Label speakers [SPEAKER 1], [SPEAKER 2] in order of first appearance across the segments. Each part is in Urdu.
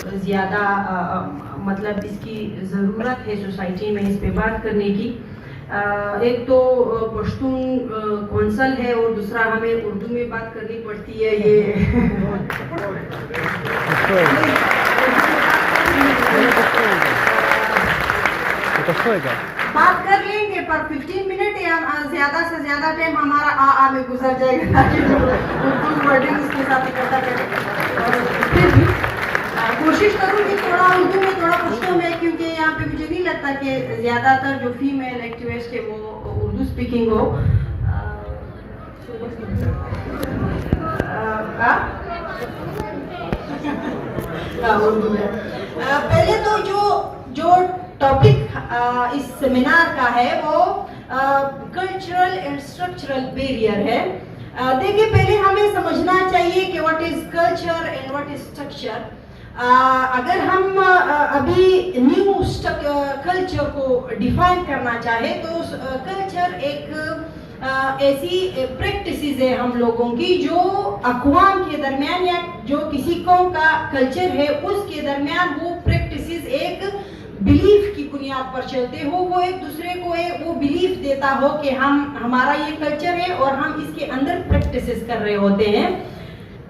[SPEAKER 1] زیادہ مطلب اس کی ضرورت ہے سوسائٹی میں اس پہ بات کرنے کی. ایک تو پشتون کونسل ہے اور دوسرا ہمیں اردو میں بات کرنی پڑتی ہے. یہ بات کر لیں گے پر 15 منٹ یا زیادہ سے زیادہ ٹائم ہمارا میں گزر جائے گا. اردو ورڈنگ اس کے ساتھ اکٹھا کریں. پھر بھی کوشش کروں گی تھوڑا اردو میں تھوڑا پشتو میں, کیونکہ یہاں پہ مجھے نہیں لگتا کہ زیادہ تر جو فیمیل ایکٹیوسٹ ہے وہ اردو اسپیکنگ ہو. اردو میں پہلے تو جو ٹاپک اس سیمینار کا ہے وہ کلچرل اینڈ اسٹرکچرل بیریئر ہے. دیکھیے پہلے ہمیں سمجھنا چاہیے کہ what is culture and what is structure. اگر ہم ابھی نیو کلچر کو ڈیفائن کرنا چاہے تو کلچر ایک ایسی پریکٹسز ہے ہم لوگوں کی جو اقوام کے درمیان یا جو کسی قوم کا کلچر ہے اس کے درمیان وہ پریکٹسز ایک بلیف کی بنیاد پر چلتے ہو. وہ ایک دوسرے کو وہ بلیف دیتا ہو کہ ہمارا یہ کلچر ہے اور ہم اس کے اندر پریکٹسز کر رہے ہوتے ہیں.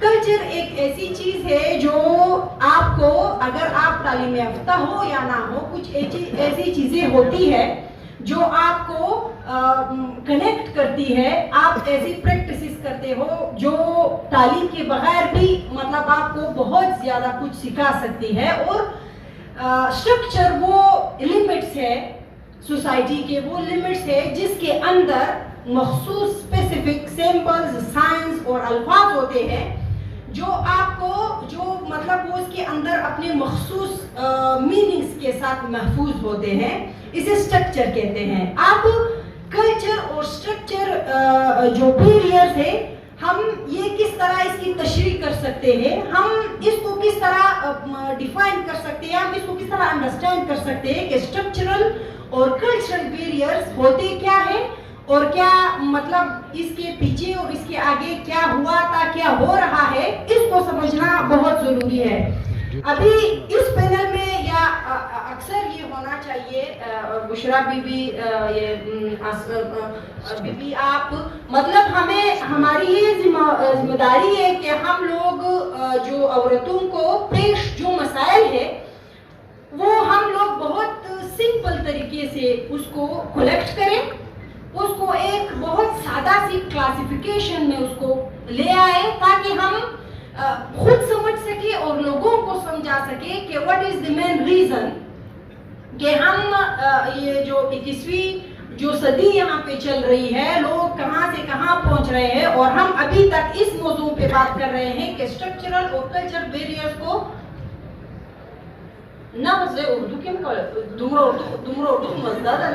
[SPEAKER 1] کلچر ایک ایسی چیز ہے جو آپ کو, اگر آپ تعلیم یافتہ ہو یا نہ ہو, کچھ ایسی چیزیں ہوتی ہے جو آپ کو کنیکٹ کرتی ہے. آپ ایسی پریکٹسز کرتے ہو جو تعلیم کے بغیر بھی مطلب آپ کو بہت زیادہ کچھ سکھا سکتی ہے. اور اسٹرکچر وہ لمٹس ہے سوسائٹی کے, وہ لمٹس ہے جس کے اندر مخصوص اسپیسیفک سمبلز, سائنس اور الفاظ ہوتے ہیں جو آپ کو جو مطلب وہ اس کے اندر اپنے مخصوص میننگز کے ساتھ محفوظ ہوتے ہیں. اسے اسٹرکچر کہتے ہیں. اب کلچر اور اسٹرکچر جو بیریئرز ہے, ہم یہ کس طرح اس کی تشریح کر سکتے ہیں, ہم اس کو کس طرح ڈیفائن کر سکتے ہیں, ہم اس کو کس طرح انڈرسٹینڈ کر سکتے ہیں کہ اسٹرکچرل اور کلچرل بیریئرز ہوتے کیا ہیں اور کیا مطلب اس کے پیچھے اور اس کے آگے کیا ہوا تھا, کیا ہو رہا ہے, اس کو سمجھنا بہت ضروری ہے. ابھی اس پینل میں یا اکثر یہ ہونا چاہیے, بشرا بی بی آپ مطلب ہماری یہ ذمہ داری ہے کہ ہم لوگ جو عورتوں کو پیش جو مسائل ہے وہ ہم لوگ بہت سمپل طریقے سے اس کو کلیکٹ کریں, اس کو ایک بہت سادہ سی کلاسیفیکیشن میں اس کو لے آئے تاکہ ہم خود سمجھ سکے اور لوگوں کو سمجھا سکے کہ what is the main reason کہ ہم یہ جو 21ویں جو صدی یہاں پہ چل رہی ہے, لوگ کہاں سے کہاں پہنچ رہے ہیں, اور ہم ابھی تک اس موضوع پہ بات کر رہے ہیں کہ اسٹرکچرل اور کلچر بیریئرز کو نہ مزے اردو کے دمرا اردو مزدار ہے.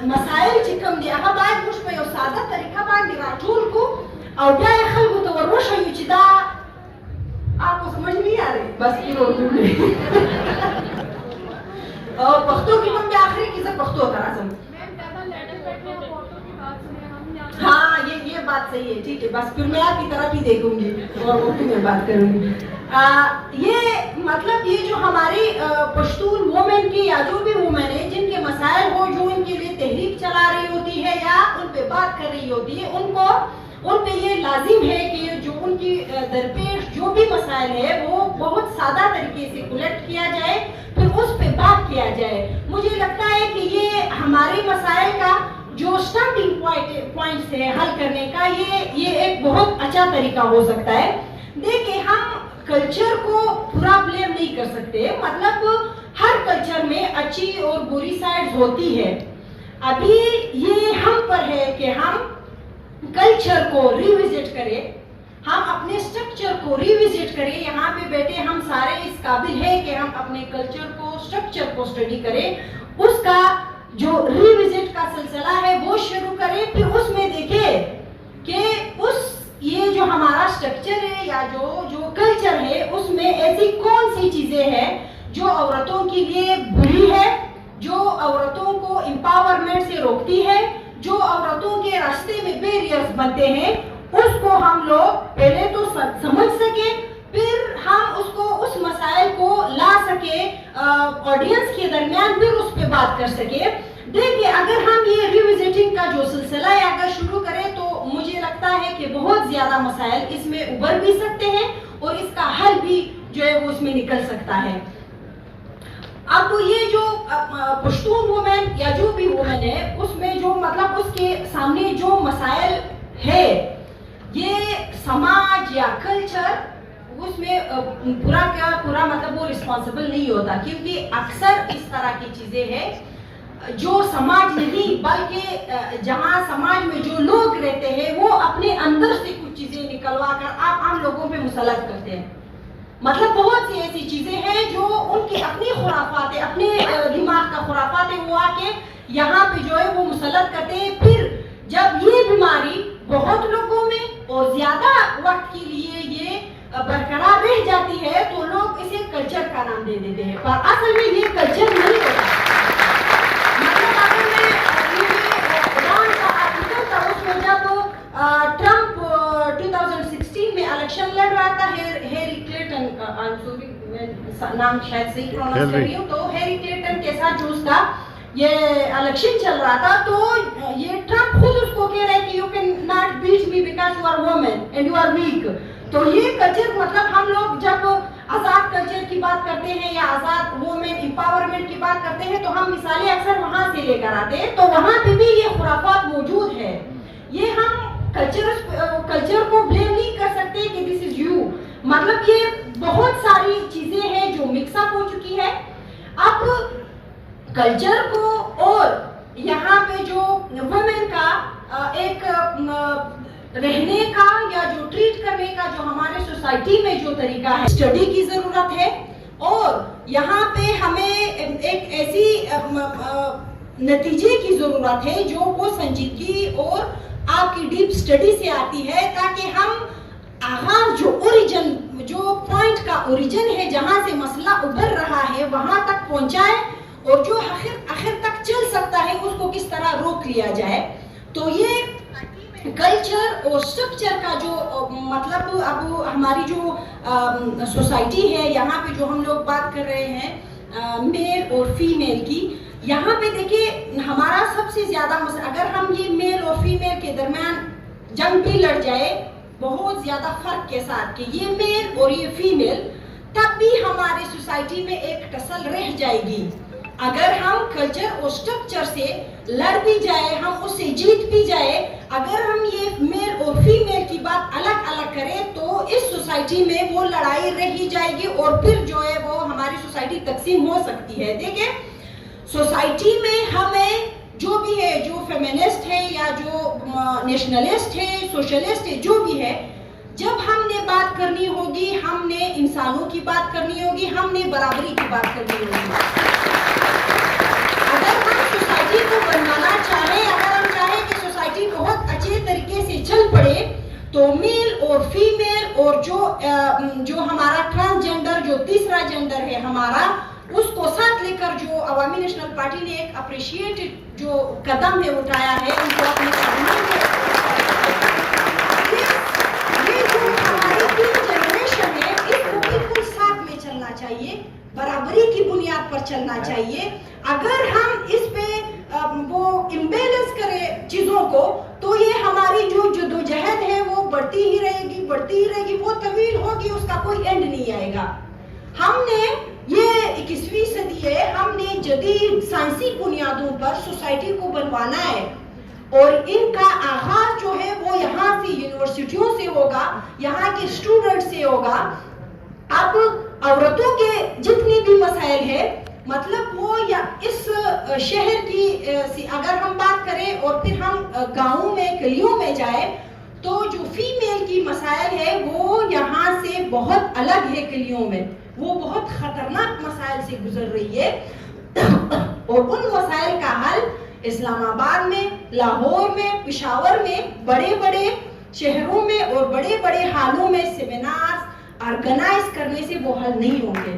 [SPEAKER 1] مسائل چې کوم دي هغه باید موږ په یو ساده طریقه باندې راټول کو او بیا یې خلکو ته ور وښیو چې دا آپ کو سمجھ نہیں آ رہی بس یہ اردو میں اور پختو کی ہم آخری کی سے پختو کا راځم. ہاں یہ بات صحیح ہے, ٹھیک ہے, بس پھر میں آپ کی طرف ہی دیکھوں گی اور اردو میں بات کروں گی. یہ مطلب یہ جو ہماری پشتون وومن کی یا جو بھی وومن ہے جن کے مسائل ہو, جو ان کے لیے تحریک چلا رہی ہوتی ہے یا ان پہ بات کر رہی ہوتی ہے, ان پہ یہ لازم ہے کہ جو ان کی درپیش جو بھی مسائل ہے وہ بہت سادہ طریقے سے کلیکٹ کیا جائے, پھر اس پہ بات کیا جائے. مجھے لگتا ہے کہ یہ ہمارے مسائل کا جو اسٹارٹنگ پوائنٹس ہے حل کرنے کا, یہ ایک بہت اچھا طریقہ ہو سکتا ہے. دیکھیں ہم کلچر کو پورا بلیم نہیں کر سکتے, مطلب ہر کلچر میں اچھی اور بری سائڈز ہوتی ہے. ابھی یہ ہم پر ہے کہ ہم کلچر کو ریوزٹ کریں, ہم اپنے اسٹرکچر کو ریوزٹ کریں. یہاں پہ بیٹھے ہم سارے اس قابل ہیں کہ ہم اپنے کلچر کو, اسٹرکچر کو اسٹڈی کریں, اس کا جو ریوزٹ کا سلسلہ ہے وہ شروع کریں, پھر اس میں دیکھیں کہ اس جو ہمارا اسٹرکچر ہے یا جو کلچر ہے اس میں ایسی کون سی چیزیں ہیں جو عورتوں کے لیے بری ہے, جو عورتوں کو امپاورمنٹ سے روکتی ہے, جو عورتوں کے راستے میں بیریئرز بنتے ہیں, اس کو ہم لوگ پہلے تو سمجھ سکیں, پھر ہم اس مسائل کو لا سکے آڈینس کے درمیان, پھر اس پہ بات کر سکے. دیکھیے اگر ہم یہ ریویزٹنگ کا جو سلسلہ ہے اگر شروع کریں تو مجھے لگتا ہے کہ بہت زیادہ مسائل اس میں ابھر بھی سکتے ہیں اور اس کا حل بھی جو ہے وہ اس میں نکل سکتا ہے. اب یہ جو پشتون وومن یا جو بھی وومن ہے اس میں جو مطلب اس کے سامنے جو مسائل ہے, یہ سماج یا کلچر اس میں پورا مطلب وہ رسپانسبل نہیں ہوتا, کیونکہ اکثر اس طرح کی چیزیں ہیں جو سماج نہیں بلکہ جہاں سماج میں جو لوگ رہتے ہیں وہ اپنے اندر سے کچھ چیزیں نکلوا کر آپ عام لوگوں پہ مسلط کرتے ہیں. مطلب بہت سی ایسی چیزیں ہیں جو ان کی اپنی خرافات ہے, اپنے دماغ کا خرافات ہے, وہ آ کے یہاں پہ جو ہے وہ مسلط کرتے ہیں. پھر جب یہ بیماری بہت لوگوں میں اور زیادہ وقت کے لیے یہ برقرار رہ جاتی ہے تو لوگ اسے کلچر کا نام دے دیتے ہیں, پر اصل میں یہ کلچر نہیں ہوتا. مطلب اگر میں ایران کا آرٹیکل تھا اس میں جب ٹرمپ 2016 میں الیکشن لڑ رہا تھا, ہیری کلنٹن, نام شاید صحیح پروننس کر رہی ہوں, تو ہیری کلنٹن کے ساتھ جو اس کا یہ الیکشن چل رہا تھا تو یہ ٹرمپ خود اس کو کہہ رہے کہ you can not beat me because you are woman and you are weak. تو یہ کلچر مطلب ہم لوگ جب آزاد کلچر کی بات کرتے ہیں یا آزاد وومن امپاورمنٹ کی بات کرتے ہیں تو ہم مثالیں اکثر وہاں سے لے کر آتے ہیں, تو وہاں پہ بھی یہ خرافات موجود ہے. یہ ہم کلچر کو بلیم نہیں کر سکتے کہ دس از یو, مطلب یہ بہت ساری چیزیں ہیں جو مکس اپ ہو چکی ہے. اب کلچر کو اور یہاں پہ جو وومن کا ایک رہنے کا یا جو ٹریٹ کرنے کا جو ہمارے سوسائٹی میں جو طریقہ ہے, اسٹڈی کی ضرورت ہے. اور یہاں پہ ہمیں ایک ایسی نتیجے کی ضرورت ہے جو وہ سنجیدگی اور آپ کی ڈیپ اسٹڈی سے آتی ہے, تاکہ ہم آغاز جو اوریجن, جو پوائنٹ کا اوریجن ہے جہاں سے مسئلہ ابھر رہا ہے وہاں تک پہنچائے, اور جو آخر تک چل سکتا ہے اس کو کس طرح روک لیا جائے. تو یہ کلچر اور اسٹرکچر کا جو مطلب اب ہماری جو سوسائٹی ہے یہاں پہ جو ہم لوگ بات کر رہے ہیں میل اور فیمیل کی, یہاں پہ دیکھیں ہمارا سب سے زیادہ مسئلہ, اگر ہم یہ میل اور فیمیل کے درمیان جنگ بھی لڑ جائے بہت زیادہ فرق کے ساتھ کہ یہ میل اور یہ فیمیل, تب بھی ہماری سوسائٹی میں ایک ٹسل رہ جائے گی. اگر ہم کلچر اور اسٹرکچر سے لڑ بھی جائے, ہم اس سے جیت بھی جائے, اگر ہم یہ میل اور فیمیل کی بات الگ الگ کریں تو اس سوسائٹی میں وہ لڑائی رہی جائے گی اور پھر جو ہے وہ ہماری سوسائٹی تقسیم ہو سکتی ہے. دیکھیں سوسائٹی میں ہمیں جو بھی ہے, جو فیمنسٹ ہے یا جو نیشنلسٹ ہے, سوشلسٹ ہے, جو بھی ہے, جب ہم نے بات کرنی ہوگی ہم نے انسانوں کی بات کرنی ہوگی, ہم نے برابری کی بات کرنی ہوگی. اگر ہم سوسائٹی کو بنانا چاہیں, اگر ہم چاہیں کہ سوسائٹی بہت اچھے طریقے سے چل پڑے, تو میل اور فیمیل اور جو ہمارا ٹرانسجنڈر, جو تیسرا جنڈر ہے ہمارا, اس کو ساتھ لے کر جو عوامی نیشنل پارٹی نے ایک اپریشیٹڈ جو قدم ہے اٹھایا ہے, ان کو اپنے یہ جو ہماری تین جنریشن ہے اس کو بالکل ساتھ میں چلنا چاہیے, برابری کی بنیاد پر چلنا چاہیے. اگر ہم اس پہ وہ امبیلنس کریں چیزوں کو تو یہ ہماری جو جدوجہد ہے وہ بڑھتی ہی رہے گی, وہ طویل ہوگی, اس کا کوئی اینڈ نہیں آئے گا. ہم نے یہ 21ویں صدی ہے, ہم نے جدید سائنسی بنیادوں پر سوسائٹی کو بنوانا ہے, اور ان کا آغاز جو ہے وہ یہاں سے یونیورسٹیوں سے ہوگا, یہاں کے اسٹوڈنٹ سے ہوگا. اب عورتوں کے جتنے بھی مسائل ہیں مطلب وہ یا اس شہر کی اگر ہم بات کریں اور پھر ہم گاؤں میں گلیوں میں جائیں تو جو فیمیل کی مسائل ہے وہ یہاں سے بہت الگ ہے. گلیوں میں وہ بہت خطرناک مسائل سے گزر رہی ہے, اور ان مسائل کا حل اسلام آباد میں, لاہور میں, پشاور میں بڑے بڑے شہروں میں اور بڑے بڑے ہالوں میں سیمینار آرگنائز کرنے سے وہ حل نہیں ہوں گے.